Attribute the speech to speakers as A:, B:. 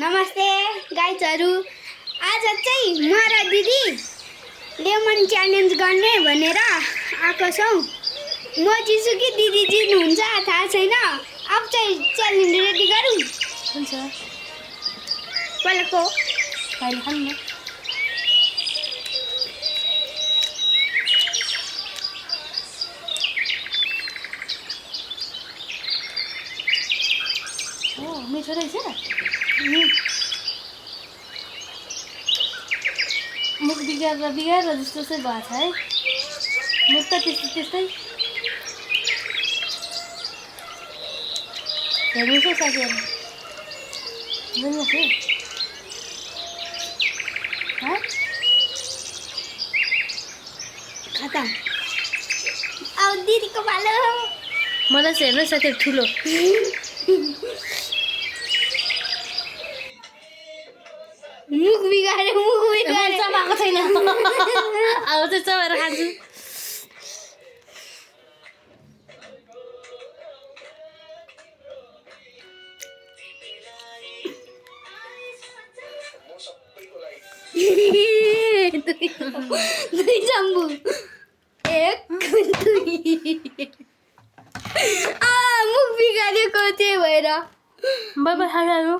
A: नमस्ते गाइजहरू। आज चाहिँ म र दिदी लेमन च्यालेन्ज गर्ने भनेर आएको छौँ। म जित्छु कि दिदी जित्नुहुन्छ थाहा छैन। अब चाहिँ च्यालेन्ज रेडी गरौँ।
B: हुन्छ
A: पहिलाको
B: अहिले खानु न। मिठो रहेछ। मुख बिगाएर जस्तो चाहिँ भएको छ है। मुख त त्यस्तै हेर्नुहोस् है साथीहरू, हेर्नुहोस् है।
A: खतम। अब दिदीको पालो।
B: मलाई चाहिँ हेर्नुहोस् साथीहरू ठुलो।
A: मुख बिगारे
B: चबाएको छैन। अब चाहिँ चबाएर खान्छु।
A: दुई चम्बु एक दुई। मुख बिगारेको त्यही भएर।
B: बाई बाई खानु।